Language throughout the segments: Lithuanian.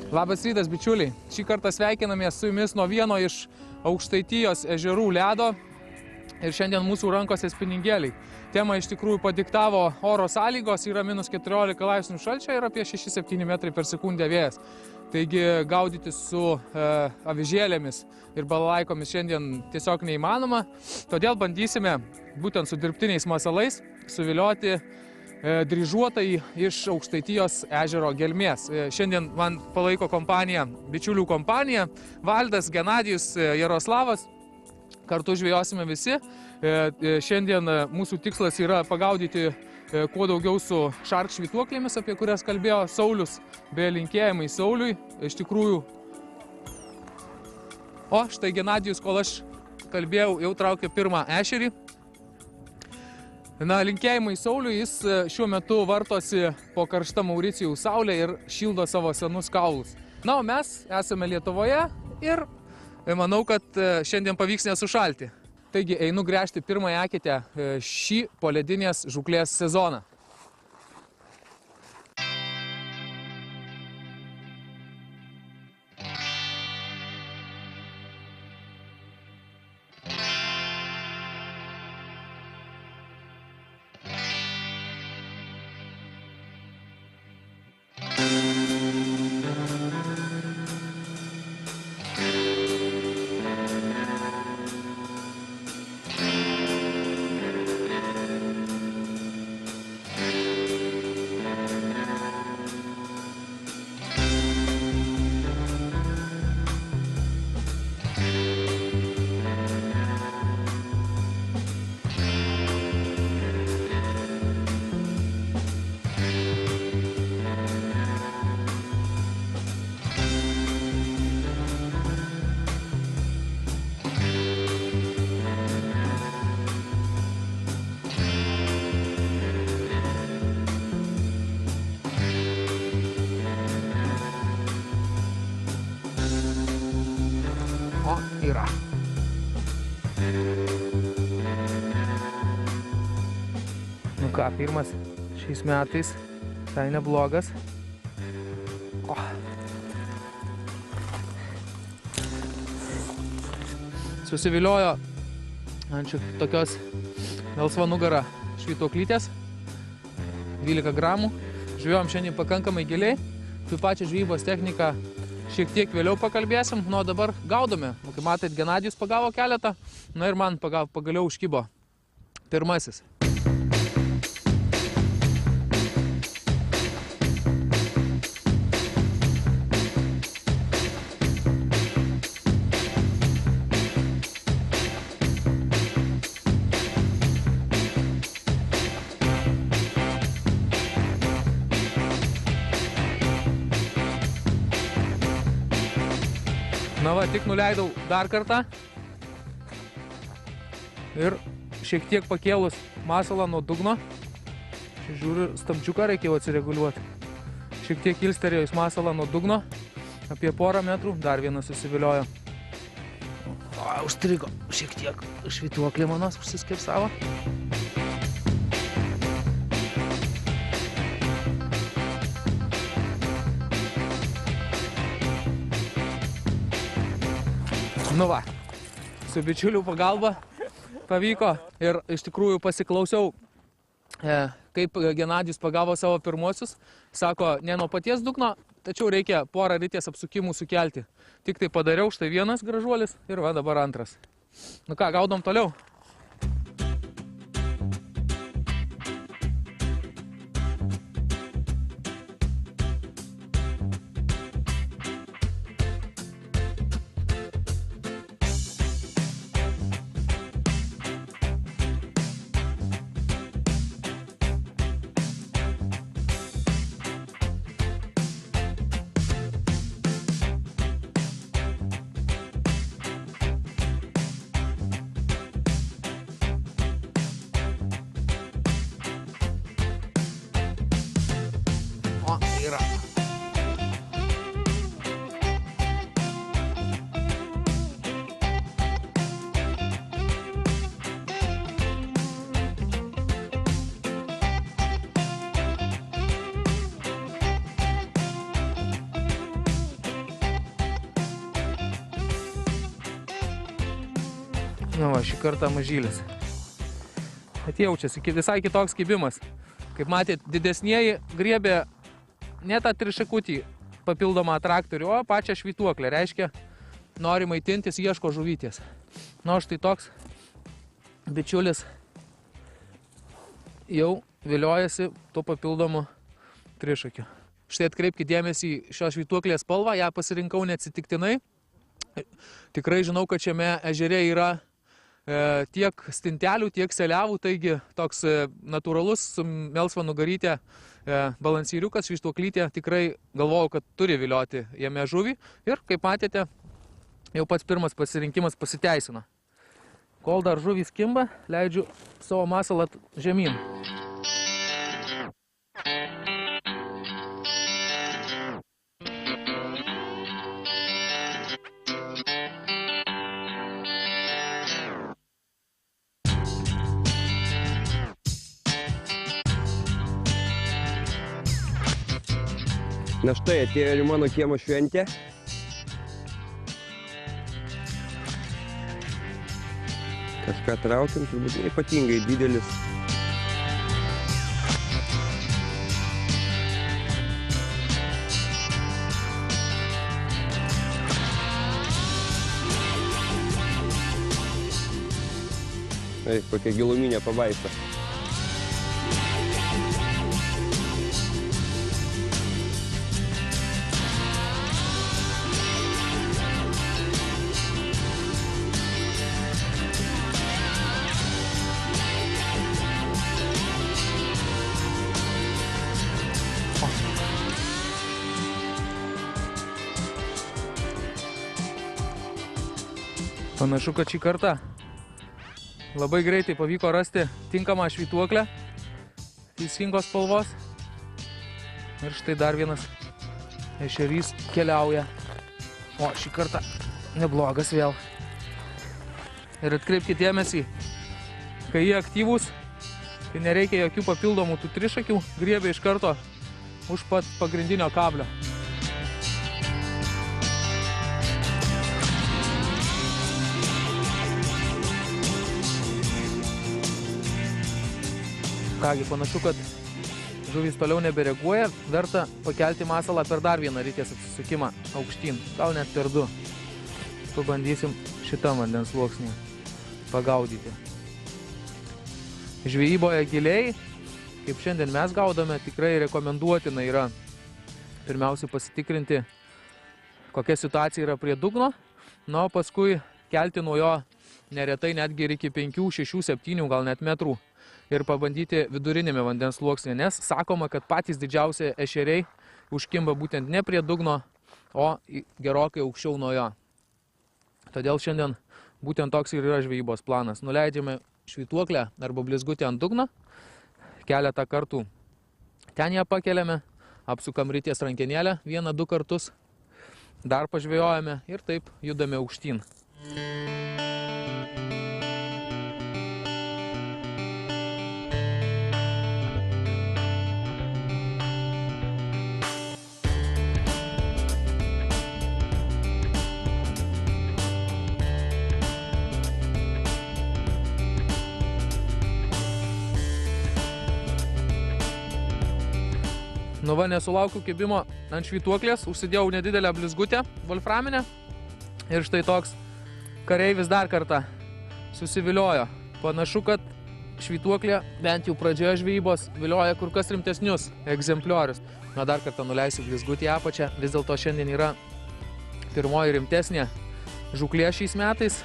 Labas rytas, bičiuliai. Šį kartą sveikinamės su jumis nuo vieno iš Aukštaitijos ežerų ledo ir šiandien mūsų rankose spiningėliai. Tema iš tikrųjų padiktavo oro sąlygos, yra -14 laipsnių šalčio ir apie 6-7 metrai per sekundę vėjas. Taigi gaudyti su avižėlėmis ir balalaikomis šiandien tiesiog neįmanoma, todėl bandysime būtent su dirbtiniais masalais suvilioti dryžuotai iš Aukštaitijos ežero gelmės. Šiandien man palaiko kompanija, bičiulių kompanija, Valdas, Genadijus, Jaroslavas. Kartu žvejosime visi. Šiandien mūsų tikslas yra pagaudyti kuo daugiau su šark švytuoklėmis, apie kurias kalbėjo Saulius, beje linkėjimai Sauliui. Iš tikrųjų. O štai Genadijus, kol aš kalbėjau, jau traukė pirmą ešerį. Na, linkėjimai Sauliui, jis šiuo metu vartosi po karštą Mauricijaus saulę ir šildo savo senus kaulus. Na, o mes esame Lietuvoje ir manau, kad šiandien pavyks nesušalti. Taigi einu gręžti pirmąją eketę šį poledinės žūklės sezoną. Yra. Nu ką, pirmas šiais metais, tai neblogas. O. Susiviliojo ant tokios melsva nugara švytuoklytės, 12 gramų. Žvejojom šiandien pakankamai giliai, su pačią žvejybos techniką šiek tiek vėliau pakalbėsim, nu o dabar gaudome. Kaip matėt, Genadijus pagavo keletą, na ir man pagaliau užkibo pirmasis. Na va, tik nuleidau dar kartą ir šiek tiek pakėlus masalą nuo dugno. Čia žiūriu, stabdžiuką reikėjo atsireguliuoti. Šiek tiek kilsterėjo į masalą nuo dugno, apie porą metrų, dar vienas susiviliojo. O, užstrigo šiek tiek švytuoklė manos, užsiskepsavo. Nu va, su bičiulių pagalba pavyko ir iš tikrųjų pasiklausiau, kaip Genadijus pagavo savo pirmuosius. Sako, ne nuo paties dugno, tačiau reikia porą ritės apsukimų sukelti. Tik tai padariau, štai vienas gražuolis ir va dabar antras. Nu ką, gaudom toliau. Na va, šį kartą mažylis. Atjaučiasi, visai kitoks kibimas. Kaip matėt, didesnieji griebė ne tą trišakutį papildomą atraktorių, o pačią švytuoklę. Reiškia, nori maitintis, ieško žuvytės. Nu, štai toks bičiulis jau viliojasi tuo papildomu trišakiu. Štai atkreipkite dėmesį į šios švytuoklės spalvą, ją pasirinkau neatsitiktinai. Tikrai žinau, kad šiame ežere yra tiek stintelių, tiek seliavų, taigi toks natūralus su melsva nugarytė balansyriukas, švytuoklytė, tikrai galvojau, kad turi vilioti jame žuvį ir, kaip matėte, jau pats pirmas pasirinkimas pasiteisino. Kol dar žuvys kimba, leidžiu savo masalą žemyn. Na štai, atėjo ir mano kiemo šventė. Kažką traukiam, turbūt ypatingai didelis. Ai, kokia giluminė pabaisa. Panašu, kad šį kartą labai greitai pavyko rasti tinkamą švytuoklę teisingos spalvos. Ir štai dar vienas ešerys keliauja. O, šį kartą neblogas vėl. Ir atkreipkite dėmesį, kai jie aktyvūs, tai nereikia jokių papildomų tų trišakių, griebia iš karto už pat pagrindinio kablio. Kągi, panašu, kad žuvys toliau nebereaguoja, verta pakelti masalą per dar vieną ritės atsisukimą aukštyn, gal net per du. Pabandysim šitam vandens sluoksnį pagaudyti. Žvejyboje giliai, kaip šiandien mes gaudome, tikrai rekomenduotina yra pirmiausia pasitikrinti, kokia situacija yra prie dugno, na, o paskui kelti nuo jo neretai netgi ir iki 5, 6, 7 gal net metrų. Ir pabandyti vidurinėme vandens sluoksnėje, nes sakoma, kad patys didžiausi ešeriai užkimba būtent ne prie dugno, o gerokai aukščiau nuo jo. Todėl šiandien būtent toks ir yra žvejybos planas. Nuleidžiame švytuoklę arba blizgutę ant dugno, keletą kartų ten ją pakeliame, apsukam ritės rankenėlę 1-2 kartus, dar pažvejojame ir taip judame aukštyn. Nu va, nesulaukiu kibimo ant švytuoklės, užsidėjau nedidelę blizgutę volframinę ir štai toks kareivis dar kartą susiviliojo. Panašu, kad švytuoklė bent jau pradžioje žvejybos vilioja kur kas rimtesnius egzempliorius. Na, dar kartą nuleisiu blizgutį į apačią, vis dėlto šiandien yra pirmoji rimtesnė žūklė šiais metais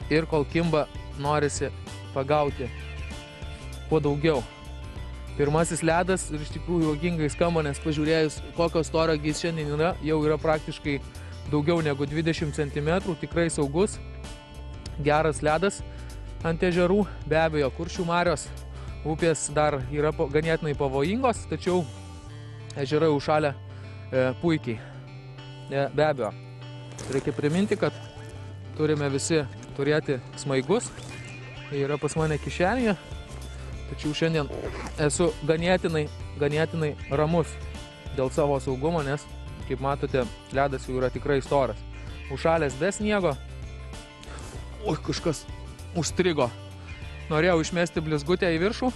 ir kol kimba norisi pagauti kuo daugiau. Pirmasis ledas ir iš tikrųjų juokingai skamba, nes pažiūrėjus, kokio storio gys šiandien yra, jau yra praktiškai daugiau negu 20 cm, tikrai saugus, geras ledas ant ežerų. Be abejo, Kuršių marios upės dar yra ganėtinai pavojingos, tačiau ežerai užšalę puikiai. Be abejo, reikia priminti, kad turime visi turėti smaigus, jie yra pas mane kišenėje. Tačiau šiandien esu ganėtinai ramus dėl savo saugumo, nes, kaip matote, ledas jau yra tikrai storas. Užšalęs be sniego. Oi, kažkas užstrigo. Norėjau išmesti blizgutę į viršų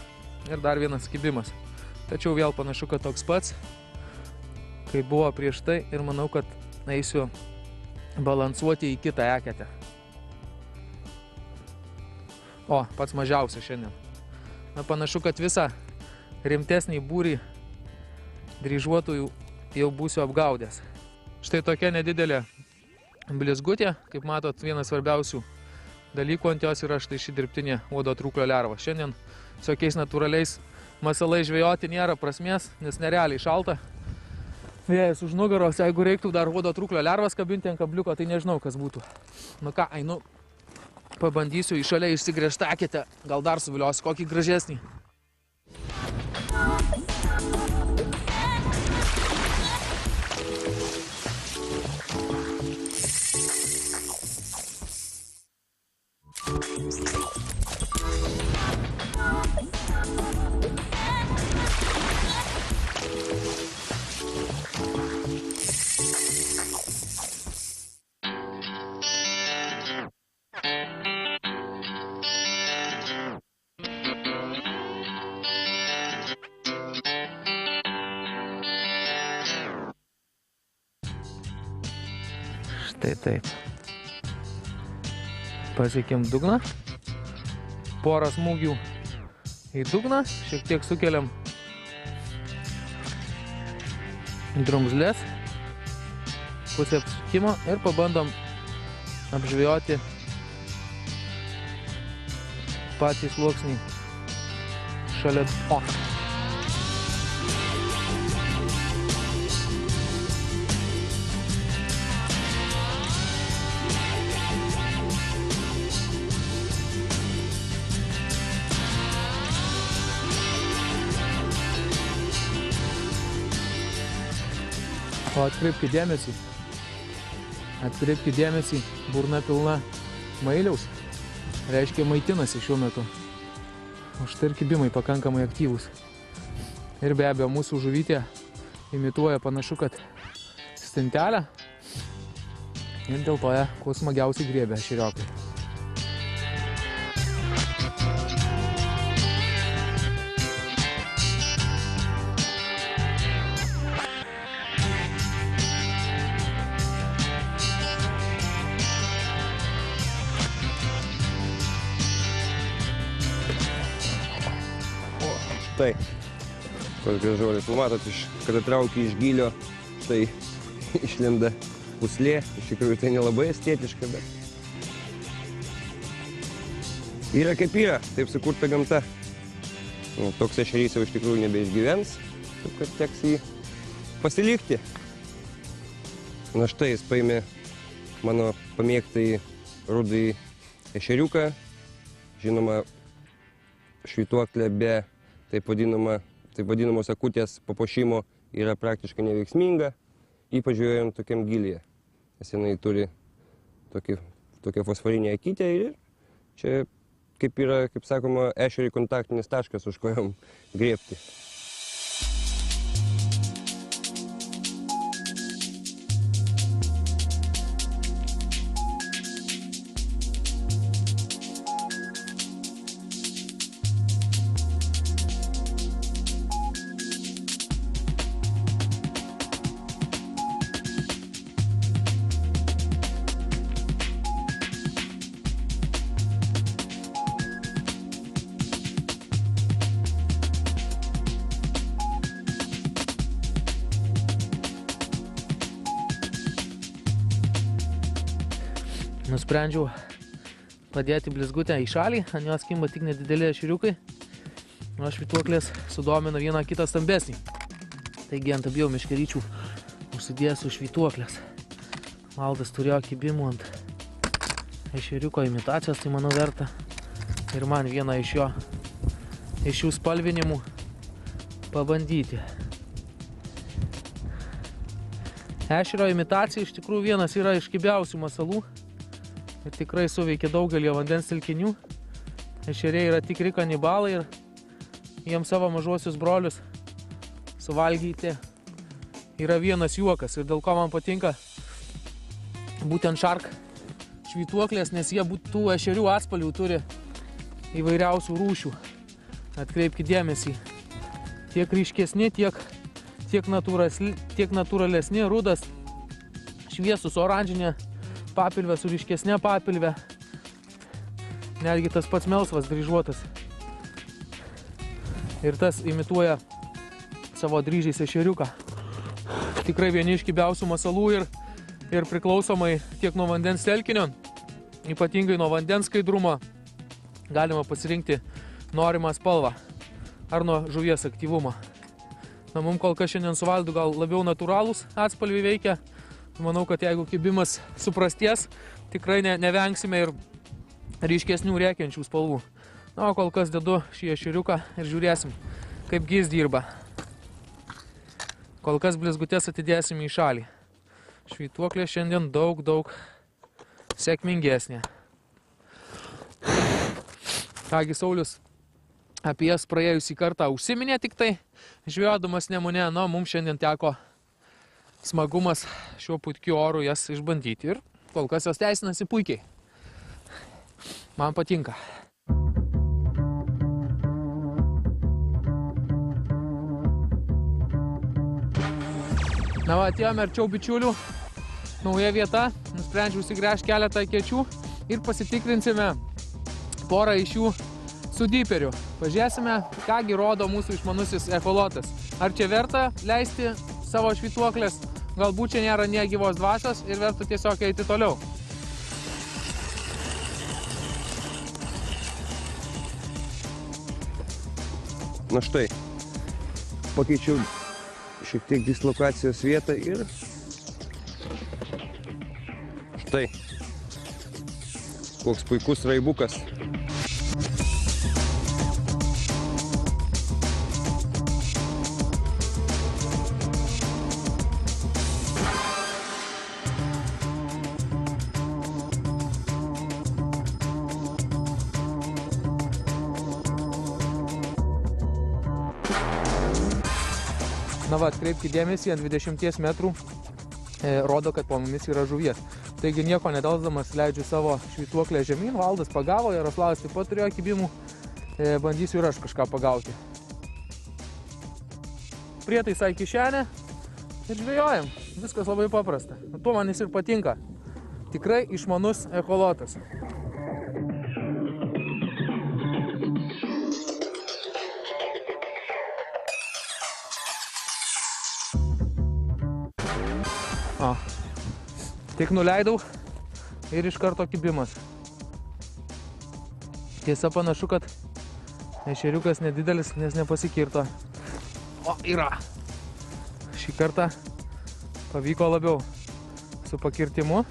ir dar vienas kibimas. Tačiau vėl panašu, kad toks pats, kaip buvo prieš tai, ir manau, kad eisiu balansuoti į kitą eketę. O, pats mažiausias šiandien. Na, panašu, kad visą rimtesnį būrį dryžuotojų jau būsiu apgaudęs. Štai tokia nedidelė blizgutė, kaip matot, vienas svarbiausių dalykų ant jos yra štai ši dirbtinė uodo trūklio lerva. Šiandien su jokiais natūraliais masalais žvejoti nėra prasmės, nes nerealiai šalta. Vėjas už nugaros, jeigu reiktų dar uodo trūklio lervas kabinti ant kabliuko, tai nežinau, kas būtų. Nu ką, einu, pabandysiu į šalia išsigręžtą eketę, gal dar suviliosiu kokį gražesnį. Štai taip. Pasiekėm dugną. Porą smūgių į dugną. Šiek tiek sukeliam drumzlės. Pusę apsukimo ir pabandom apžvejoti patį sluoksnį šalia. O! O atkreipkite dėmesį, burna pilna mailiaus, reiškia maitinasi šiuo metu. O štai ir kibimai pakankamai aktyvūs. Ir be abejo, mūsų žuvytė imituoja panašu, kad stintelę ir dėl to kuo smagiausiai griebia širiokai. Tai, koks gražuolis, matot, kada traukia iš gylio, tai išlenda puslė, iš tikrųjų tai nelabai estetiška, bet yra kaip yra, taip sukurta gamta. Toks ešerys jau iš tikrųjų nebeišgyvens, taip kad teks jį pasilikti. Na štai, jis paėmė mano pamėgtąjį rudąjį ešeriuką, žinoma, švytuoklė be taip vadinamos akutės papuošimo yra praktiškai neveiksminga, ypač žvejojant tokiam gylyje, nes jinai turi tokią fosforinę akytę ir čia kaip yra, kaip sakoma, ešeriui kontaktinis taškas, už kojom griebti. Nusprendžiau padėti blizgutę į šalį, ant jos kimba tik nedideli ešeriukai, o švytuoklės sudomina vieną kitą stambesnį. Taigi ant abiejų meškeryčių užsidėsiu švytuoklės. Valdas turėjo kibimų ant ešeriuko imitacijos, tai manau verta ir man vieną iš šių spalvinimų pabandyti. Ešerio imitacija iš tikrųjų vienas yra iš kibiausių masalų. Ir tikrai suveikia daugelį vandens telkinių. Ešeriai yra tikri kanibalai ir jiems savo mažuosius brolius suvalgyti yra vienas juokas. Ir dėl ko man patinka būtent švytuoklės, nes jie tų ešerių atspalvių turi įvairiausių rūšių. Atkreipkite dėmesį. Tiek ryškesni, tiek natūralesni, rudas, šviesus, oranžinė papilvė su ryškesnė papilvė. Netgi tas pats melsvas dryžuotas. Ir tas imituoja savo dryžiais ešeriuką. Tikrai vieni iš kibiausių masalų ir priklausomai tiek nuo vandens telkinio, ypatingai nuo vandens skaidrumo, galima pasirinkti norimą spalvą ar nuo žuvies aktyvumą. Na, mums kol kas šiandien su Valdu gal labiau natūralūs atspalviai veikia. Manau, kad jeigu kibimas suprasties, tikrai nevengsime ir ryškesnių rėkiančių spalvų. Na, o kol kas dedu šį ešeriuką ir žiūrėsim, kaip jis dirba. Kol kas blizgutės atidėsim į šalį. Švytuoklė šiandien daug sėkmingesnė. Kągi, Saulius apie jas praėjusį kartą užsiminė tik tai, žvejodamas Nemune. Na, mums šiandien teko smagumas šiuo puikiu oru jas išbandyti ir kol kas jos teisinasi puikiai. Man patinka. Na, va, atėjome arčiau bičiulių. Nauja vieta. Nusprendžiau įsigręžti keletą kečių ir pasitikrinsime porą iš jų su dyperiu. Pažiūrėsime, kągi rodo mūsų išmanusis echolotas. Ar čia verta leisti savo švytuoklės? Galbūt čia nėra nė gyvos dvasios ir verta tiesiog eiti toliau. Na štai, pakeičiau šiek tiek dislokacijos vietą ir štai, koks puikus raibukas. Na va, atkreipkite dėmesį, ant 20 metrų rodo, kad po mumis yra žuvies. Taigi nieko nedelsdamas leidžiu savo švytuoklę žemyn. Valdas pagavo, Jaroslavas taip pat turėjo kibimų. Bandysiu ir aš kažką pagauti. Prietaisą į kišenę ir žvejojam. Viskas labai paprasta. Tuo man jis ir patinka. Tikrai išmanus echolotas. Tik nuleidau ir iš karto kibimas. Tiesa, panašu, kad ešeriukas nedidelis, nes nepasikirto. O, yra! Šį kartą pavyko labiau su pakirtimu.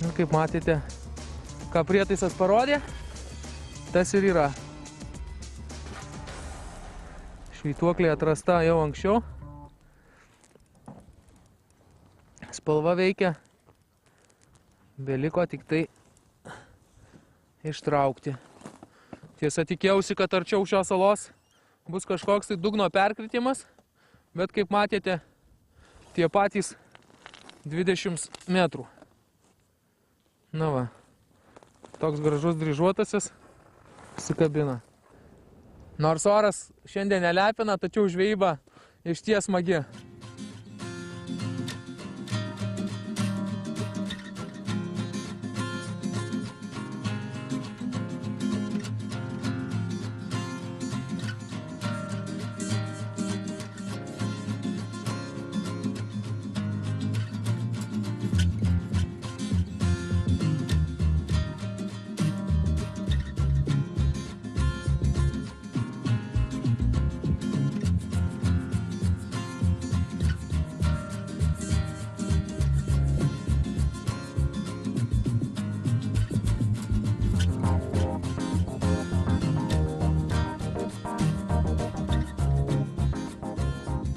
Ir kaip matėte, ką prietaisas parodė, tas ir yra. Švytuoklė atrasta jau anksčiau. Spalva veikia, beliko tik tai ištraukti. Tiesa, tikėjausi, kad arčiau šios salos bus kažkoks tai dugno perkritimas, bet kaip matėte, tie patys 20 metrų. Na va, toks gražus dryžuotasis sikabina. Nors oras šiandien nelepina, tačiau žvejyba išties smagi.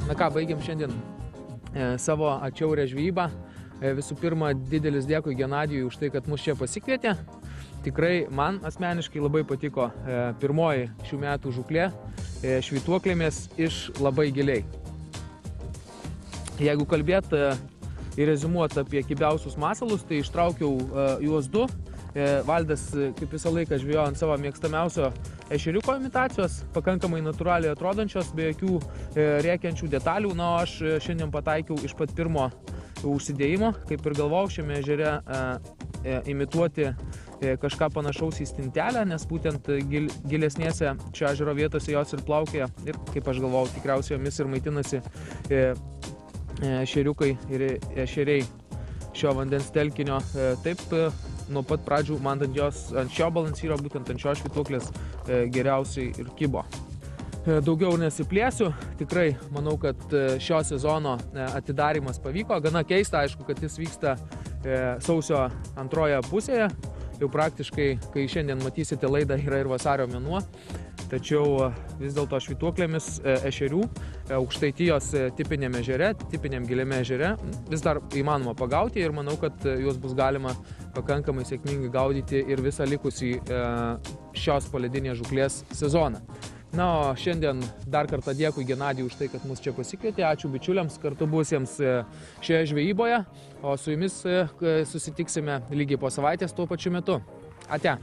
Na ką, baigiam šiandien savo atšiaurę žvejybą. Visų pirma, didelis dėkui Genadijui už tai, kad mus čia pasikvietė. Tikrai man asmeniškai labai patiko pirmoji šių metų žūklė švytuoklėmis iš labai giliai. Jeigu kalbėt įreziumuoti apie kibiausius masalus, tai ištraukiau juos du. Valdas, kaip visą laiką, žvėjo ant savo mėgstamiausio ešeriuko imitacijos, pakankamai natūraliai atrodančios, be jokių rėkiančių detalių. Na, o aš šiandien pataikiau iš pat pirmo užsidėjimo, kaip ir galvojau, šiame ežere imituoti kažką panašaus į stintelę, nes būtent gilesnėse šio ežero vietose jos ir plaukė ir, kaip aš galvojau, tikriausiai jomis ir maitinasi ešeriukai ir ešeriai šio vandens telkinio. Taip, nuo pat pradžių man ant šio balansyro, būtent ant šio švytuoklės geriausiai ir kibo. Daugiau nesiplėsiu, tikrai manau, kad šio sezono atidarimas pavyko. Gana keista, aišku, kad jis vyksta sausio antroje pusėje. Jau praktiškai, kai šiandien matysite laidą, yra ir vasario mėnuo. Tačiau vis dėlto švytuoklėmis ešerių Aukštaitijos tipiniame ežere, tipiniam giliame ežere vis dar įmanoma pagauti ir manau, kad juos bus galima pakankamai sėkmingai gaudyti ir visą likusį šios poledinės žūklės sezoną. Na, o šiandien dar kartą dėkui Genadijui už tai, kad mus čia pasikvietė. Ačiū bičiuliams, kartu buvusiems šioje žvejyboje, o su jumis susitiksime lygiai po savaitės tuo pačiu metu. Ate!